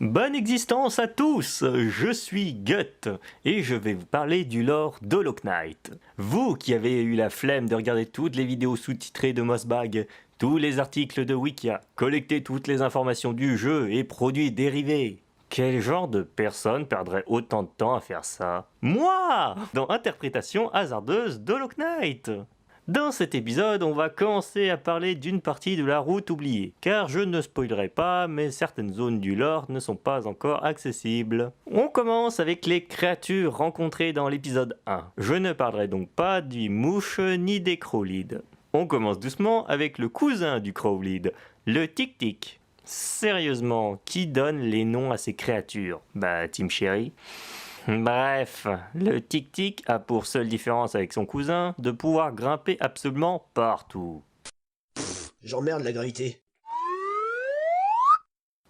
Bonne existence à tous, je suis Gut et je vais vous parler du lore d'Hollow Knight. Vous qui avez eu la flemme de regarder toutes les vidéos sous-titrées de Mossbag, tous les articles de Wikia, collecter toutes les informations du jeu et produits dérivés. Quel genre de personne perdrait autant de temps à faire ça? Moi! Dans Interprétation hasardeuse d'Hollow Knight. Dans cet épisode, on va commencer à parler d'une partie de la route oubliée, car je ne spoilerai pas, mais certaines zones du lore ne sont pas encore accessibles. On commence avec les créatures rencontrées dans l'épisode 1. Je ne parlerai donc pas du mouche ni des crowlids. On commence doucement avec le cousin du crowlid, le tic-tic. Sérieusement, qui donne les noms à ces créatures? Bah, Team Cherry. Bref, le tic-tic a pour seule différence avec son cousin de pouvoir grimper absolument partout. J'emmerde la gravité.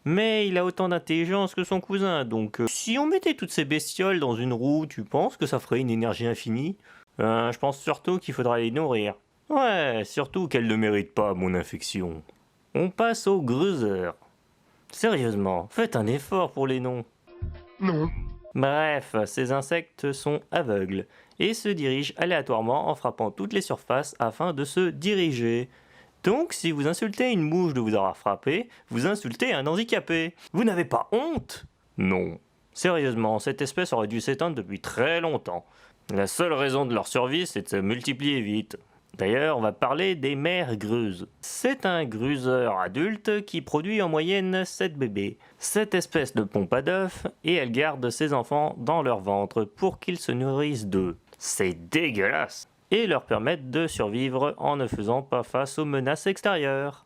Mais il a autant d'intelligence que son cousin, donc si on mettait toutes ces bestioles dans une roue, tu penses que ça ferait une énergie infinie? Je pense surtout qu'il faudra les nourrir. Ouais, surtout qu'elles ne méritent pas mon infection. On passe au Gruser. Sérieusement, faites un effort pour les noms. Non. Bref, ces insectes sont aveugles et se dirigent aléatoirement en frappant toutes les surfaces afin de se diriger. Donc si vous insultez une mouche de vous avoir frappé, vous insultez un handicapé. Vous n'avez pas honte? Non. Sérieusement, cette espèce aurait dû s'éteindre depuis très longtemps. La seule raison de leur survie, c'est de se multiplier vite. D'ailleurs, on va parler des mères greuses. C'est un gruseur adulte qui produit en moyenne 7 bébés. Cette espèce ne pond pas d'œufs et elle garde ses enfants dans leur ventre pour qu'ils se nourrissent d'eux. C'est dégueulasse! Et leur permettent de survivre en ne faisant pas face aux menaces extérieures.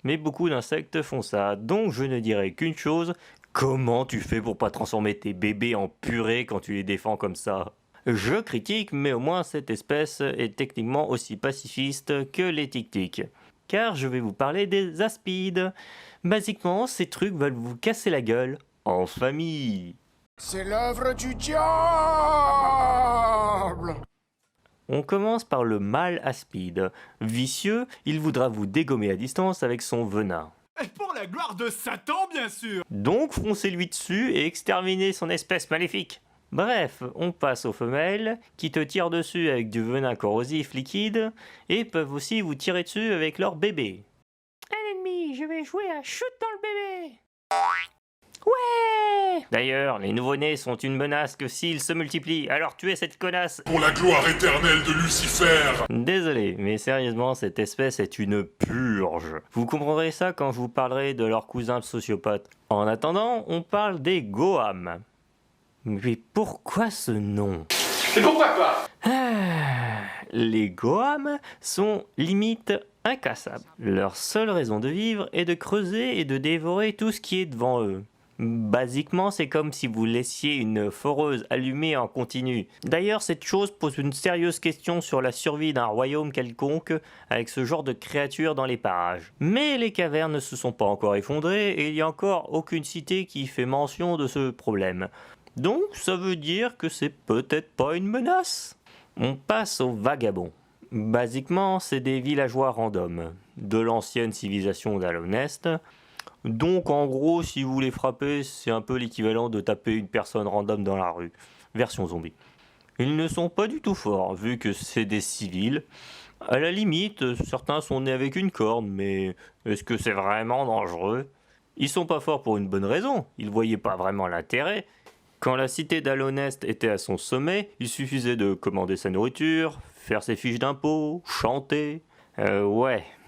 Mais beaucoup d'insectes font ça, donc je ne dirai qu'une chose, comment tu fais pour pas transformer tes bébés en purée quand tu les défends comme ça? Je critique, mais au moins cette espèce est techniquement aussi pacifiste que les tic-tics. Car je vais vous parler des aspides. Basiquement, ces trucs veulent vous casser la gueule en famille. C'est l'œuvre du diable! On commence par le mâle aspide. Vicieux, il voudra vous dégommer à distance avec son venin. Et pour la gloire de Satan, bien sûr! Donc foncez-lui dessus et exterminez son espèce maléfique. Bref, on passe aux femelles qui te tirent dessus avec du venin corrosif liquide et peuvent aussi vous tirer dessus avec leur bébé. Un ennemi, je vais jouer à shoot dans le bébé. Ouais! D'ailleurs, les nouveau-nés sont une menace que s'ils se multiplient, alors tuez cette connasse. Pour la gloire éternelle de Lucifer! Désolé, mais sérieusement, cette espèce est une purge. Vous comprendrez ça quand je vous parlerai de leur cousin sociopathe. En attendant, on parle des Goham. Mais pourquoi ce nom? Et pourquoi pas? Les Goham sont limite incassables. Leur seule raison de vivre est de creuser et de dévorer tout ce qui est devant eux. Basiquement, c'est comme si vous laissiez une foreuse allumée en continu. D'ailleurs, cette chose pose une sérieuse question sur la survie d'un royaume quelconque avec ce genre de créatures dans les parages. Mais les cavernes ne se sont pas encore effondrées et il n'y a encore aucune cité qui fait mention de ce problème. Donc, ça veut dire que c'est peut-être pas une menace. On passe aux vagabonds. Basiquement, c'est des villageois random, de l'ancienne civilisation d'Alonest. Donc, en gros, si vous les frappez, c'est un peu l'équivalent de taper une personne random dans la rue. Version zombie. Ils ne sont pas du tout forts, vu que c'est des civils. À la limite, certains sont nés avec une corne, mais est-ce que c'est vraiment dangereux? Ils sont pas forts pour une bonne raison, ils voyaient pas vraiment l'intérêt. Quand la cité d'Alonest était à son sommet, il suffisait de commander sa nourriture, faire ses fiches d'impôts, chanter.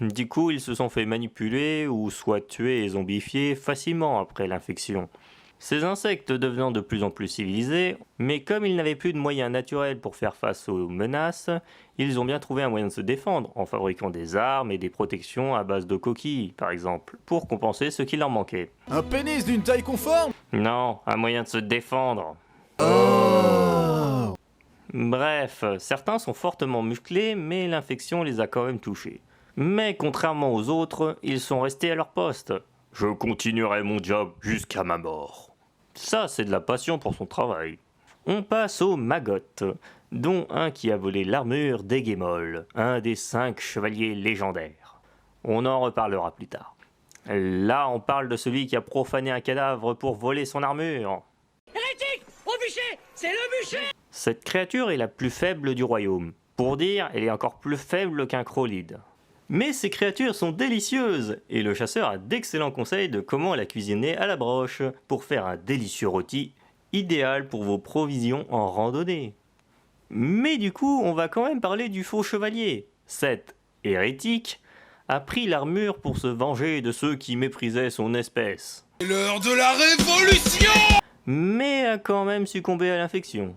Du coup ils se sont fait manipuler ou soit tuer et zombifier facilement après l'infection. Ces insectes devenant de plus en plus civilisés, mais comme ils n'avaient plus de moyens naturels pour faire face aux menaces, ils ont bien trouvé un moyen de se défendre en fabriquant des armes et des protections à base de coquilles, par exemple, pour compenser ce qui leur manquait. Un pénis d'une taille conforme? Non, un moyen de se défendre. Oh! Bref, certains sont fortement musclés, mais l'infection les a quand même touchés. Mais contrairement aux autres, ils sont restés à leur poste. Je continuerai mon job jusqu'à ma mort. Ça, c'est de la passion pour son travail. On passe aux Maggots, dont un qui a volé l'armure d'Egemol, un des 5 chevaliers légendaires. On en reparlera plus tard. Là, on parle de celui qui a profané un cadavre pour voler son armure. Hérétique! Au bûcher! C'est le bûcher! Cette créature est la plus faible du royaume. Pour dire, elle est encore plus faible qu'un crolide. Mais ces créatures sont délicieuses, et le chasseur a d'excellents conseils de comment la cuisiner à la broche, pour faire un délicieux rôti, idéal pour vos provisions en randonnée. Mais du coup, on va quand même parler du faux chevalier. Cet hérétique a pris l'armure pour se venger de ceux qui méprisaient son espèce. C'est l'heure de la révolution! Mais a quand même succombé à l'infection.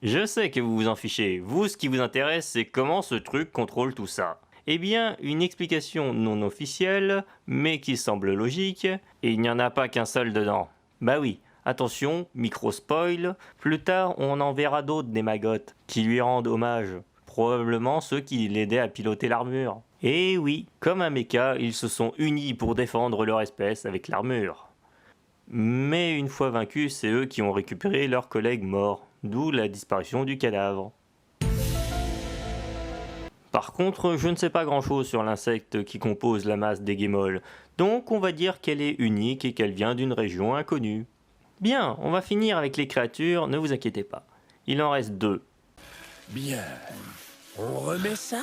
Je sais que vous vous en fichez, vous ce qui vous intéresse c'est comment ce truc contrôle tout ça. Eh bien, une explication non officielle, mais qui semble logique, et il n'y en a pas qu'un seul dedans. Bah oui, attention, micro-spoil, plus tard on en verra d'autres des magottes, qui lui rendent hommage. Probablement ceux qui l'aidaient à piloter l'armure. Et oui, comme un mecha, ils se sont unis pour défendre leur espèce avec l'armure. Mais une fois vaincus, c'est eux qui ont récupéré leurs collègues morts, d'où la disparition du cadavre. Par contre, je ne sais pas grand chose sur l'insecte qui compose la masse des guémols, donc on va dire qu'elle est unique et qu'elle vient d'une région inconnue. Bien, on va finir avec les créatures, ne vous inquiétez pas. Il en reste 2. Bien. On remet ça?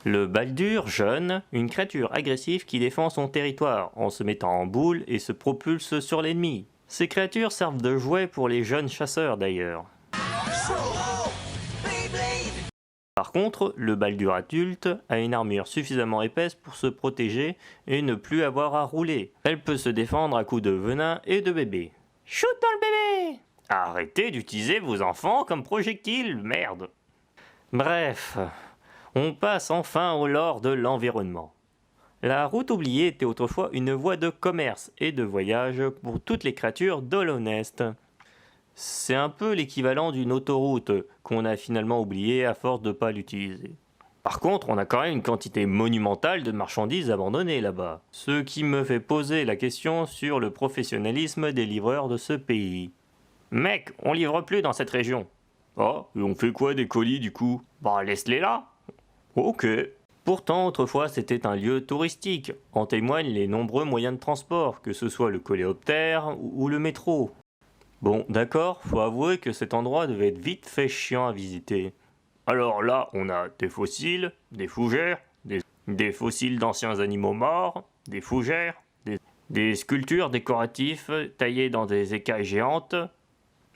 Le Baldur jeune, une créature agressive qui défend son territoire en se mettant en boule et se propulse sur l'ennemi. Ces créatures servent de jouets pour les jeunes chasseurs d'ailleurs. Par contre, le Baldur adulte a une armure suffisamment épaisse pour se protéger et ne plus avoir à rouler. Elle peut se défendre à coups de venin et de bébé. Shoot dans le bébé! Arrêtez d'utiliser vos enfants comme projectiles, merde! Bref, on passe enfin au lore de l'environnement. La route oubliée était autrefois une voie de commerce et de voyage pour toutes les créatures d'Holonest. C'est un peu l'équivalent d'une autoroute qu'on a finalement oubliée à force de ne pas l'utiliser. Par contre, on a quand même une quantité monumentale de marchandises abandonnées là-bas, ce qui me fait poser la question sur le professionnalisme des livreurs de ce pays. Mec, on livre plus dans cette région. Oh, et on fait quoi des colis du coup? Bah laisse-les là. Ok. Pourtant, autrefois, c'était un lieu touristique. En témoignent les nombreux moyens de transport, que ce soit le coléoptère ou le métro. Bon, d'accord, faut avouer que cet endroit devait être vite fait chiant à visiter. Alors là, on a des fossiles, des fougères, des fossiles d'anciens animaux morts, des fougères, des sculptures décoratives taillées dans des écailles géantes.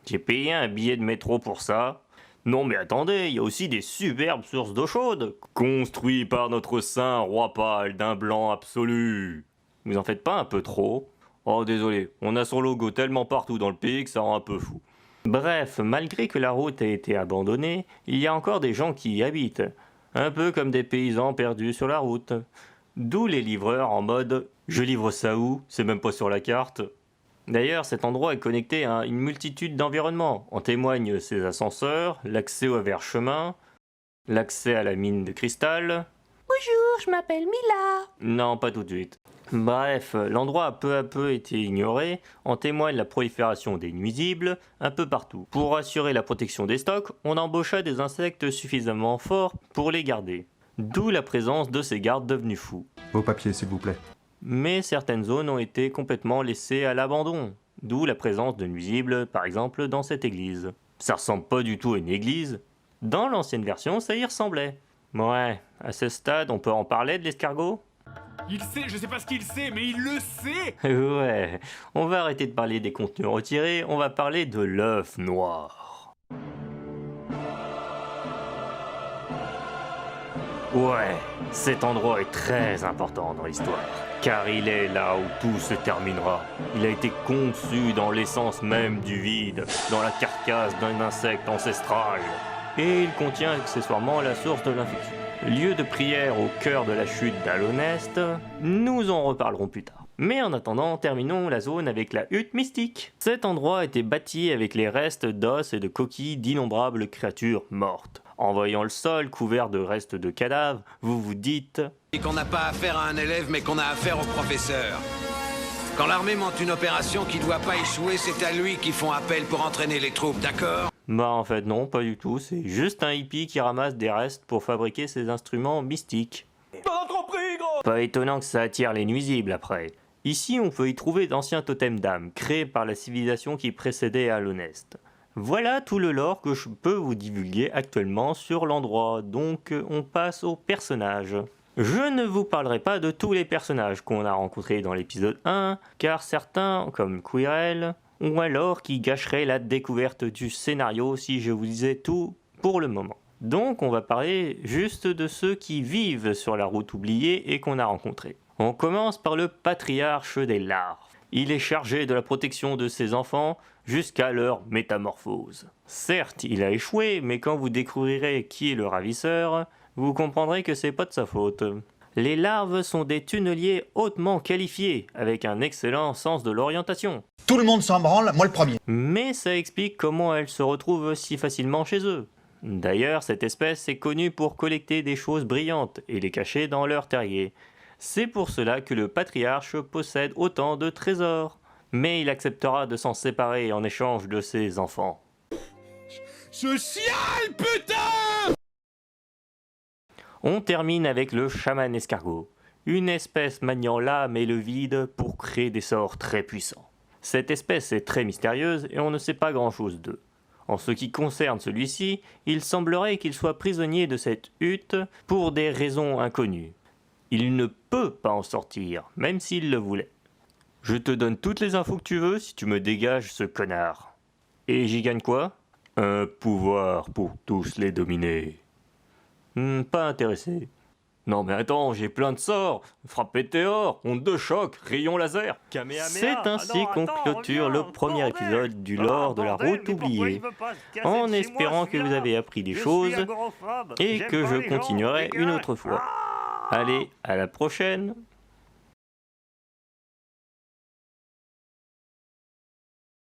J'ai payé un billet de métro pour ça. Non mais attendez, il y a aussi des superbes sources d'eau chaude, construits par notre saint roi pâle d'un blanc absolu. Vous en faites pas un peu trop? Oh désolé, on a son logo tellement partout dans le pays que ça rend un peu fou. Bref, malgré que la route ait été abandonnée, il y a encore des gens qui y habitent. Un peu comme des paysans perdus sur la route. D'où les livreurs en mode « je livre ça où? C'est même pas sur la carte ». D'ailleurs, cet endroit est connecté à une multitude d'environnements. En témoignent ses ascenseurs, l'accès au verre-chemin, l'accès à la mine de cristal. Bonjour, je m'appelle Mila. Non, pas tout de suite. Bref, l'endroit a peu à peu été ignoré, en témoigne la prolifération des nuisibles, un peu partout. Pour assurer la protection des stocks, on embaucha des insectes suffisamment forts pour les garder. D'où la présence de ces gardes devenus fous. Vos papiers, s'il vous plaît. Mais certaines zones ont été complètement laissées à l'abandon, d'où la présence de nuisibles, par exemple dans cette église. Ça ressemble pas du tout à une église. Dans l'ancienne version, ça y ressemblait. Ouais, à ce stade, on peut en parler de l'escargot? Il sait, je sais pas ce qu'il sait, mais il le sait. Ouais, on va arrêter de parler des contenus retirés, on va parler de l'œuf noir. Ouais, cet endroit est très important dans l'histoire, car il est là où tout se terminera. Il a été conçu dans l'essence même du vide, dans la carcasse d'un insecte ancestral. Et il contient accessoirement la source de l'infection. Lieu de prière au cœur de la chute d'Halonest, nous en reparlerons plus tard. Mais en attendant, terminons la zone avec la hutte mystique. Cet endroit a été bâti avec les restes d'os et de coquilles d'innombrables créatures mortes. En voyant le sol couvert de restes de cadavres, vous vous dites... Et qu'on n'a pas affaire à un élève, mais qu'on a affaire au professeur. Quand l'armée monte une opération qui doit pas échouer, c'est à lui qu'ils font appel pour entraîner les troupes, d'accord? Bah en fait non, pas du tout, c'est juste un hippie qui ramasse des restes pour fabriquer ses instruments mystiques. Pas étonnant que ça attire les nuisibles après. Ici, on peut y trouver d'anciens totems d'âme, créés par la civilisation qui précédait Alonest. Voilà tout le lore que je peux vous divulguer actuellement sur l'endroit, donc on passe aux personnages. Je ne vous parlerai pas de tous les personnages qu'on a rencontrés dans l'épisode 1, car certains, comme Quirrell, ou alors qui gâcheraient la découverte du scénario si je vous disais tout pour le moment. Donc on va parler juste de ceux qui vivent sur la route oubliée et qu'on a rencontrés. On commence par le patriarche des larves. Il est chargé de la protection de ses enfants jusqu'à leur métamorphose. Certes, il a échoué, mais quand vous découvrirez qui est le ravisseur, vous comprendrez que c'est pas de sa faute. Les larves sont des tunneliers hautement qualifiés, avec un excellent sens de l'orientation. Tout le monde s'en branle, moi le premier. Mais ça explique comment elles se retrouvent si facilement chez eux. D'ailleurs, cette espèce est connue pour collecter des choses brillantes et les cacher dans leur terrier. C'est pour cela que le patriarche possède autant de trésors. Mais il acceptera de s'en séparer en échange de ses enfants. Social, putain! On termine avec le chaman escargot, une espèce maniant l'âme et le vide pour créer des sorts très puissants. Cette espèce est très mystérieuse et on ne sait pas grand-chose d'eux. En ce qui concerne celui-ci, il semblerait qu'il soit prisonnier de cette hutte pour des raisons inconnues. Il ne peut pas en sortir, même s'il le voulait. Je te donne toutes les infos que tu veux si tu me dégages ce connard. Et j'y gagne quoi? Un pouvoir pour tous les dominer. Pas intéressé. Non mais attends, j'ai plein de sorts. Frappe météore, onde de choc, rayon laser. C'est ainsi qu'on clôture le premier épisode du lore de la route oubliée, en espérant que vous avez appris des choses et que je continuerai une autre fois. Allez, à la prochaine!